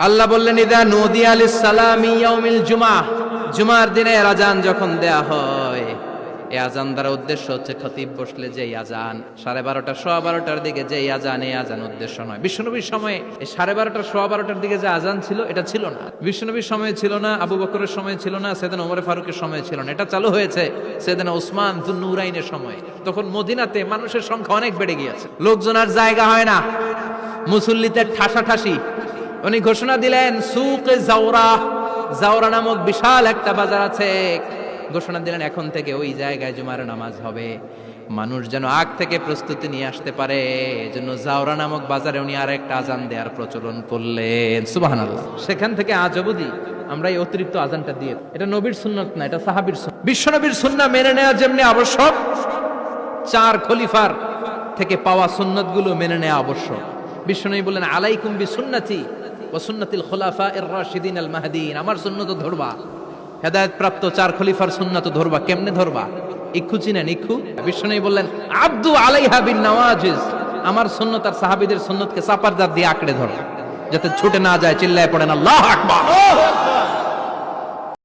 আল্লাহ বললেন ইদা নুদিয়া লিস-সালামি ইয়াউমিল জুমআহ, জুমার দিনে আজান যখন দেয়া হয়, এই আজান দ্বারা উদ্দেশ্য হচ্ছে খতিব বসলে যেই আজান 12:30 12:15 দিকে যেই আজান, এই আজান উদ্দেশ্য নয়। বিশ্বনবীর সময়ে এই 12:30 12:15 দিকে যে আজান ছিল এটা ছিল না। বিশ্বনবীর সময়ে ছিল না, আবু বকরের সময়ে ছিল না, সাইয়েদনা ওমর ফারুকের সময়ে ছিল না। এটা চালু হয়েছে সাইয়েদনা উসমান যুন-নুরাইনের সময়ে। তখন মদিনাতে মানুষের সংখ্যা অনেক বেড়ে গিয়েছে, লোকজন আর জায়গা হয় না, মুসল্লিতে ঠাসাঠাসি। উনি ঘোষণা দিলেন সুকে জাওরা, জাওরা নামক বিশাল একটা বাজার আছে, ঘোষণা দিলেন এখন থেকে ওই জায়গায় জুমার নামাজ হবে। মানুষ যেন আগ থেকে প্রস্তুতি নিয়ে আসতে পারে, এজন্য জাওরা নামক বাজারে উনি আর একটা আজান দেওয়ার প্রচলন করলেন। সুবহানাল্লাহ। সেখান থেকে আজ অবধি আমরা এই অতিরিক্ত আজানটা দিয়ে, এটা নবীর সুন্নাত না, এটা সাহাবীর সুন্নাত। বিশ্বনবীর সুন্নাহ মেনে নেওয়া যেমনি আবশ্যক, 4 খলিফার থেকে পাওয়া সুন্নাতগুলো মেনে নেওয়া আবশ্যক। বিশ্বনবী বললেন আলাইকুম বিসুন্নতি ওয়া সুন্নাতিল খুলাফায়ে রাশিদিন আল মাহদিয়িন, আমার সুন্নাত ধরবা, হেদায়েত প্রাপ্ত 4 খলিফার সুন্নাত ধরবা। কেমনে ধরবা? ইক্ষু চিনেন? ইক্ষু। বিশ্বনবী বললেন আব্দু আলাইহা বিন নওয়াজিজ, আমার সুন্নাত আর সাহাবীদের সুন্নাতকে চাপার দাঁত দিয়ে আঁকড়ে ধরো, যাতে ছুটে না যায়। চিল্লায় পড়েন আল্লাহু আকবার।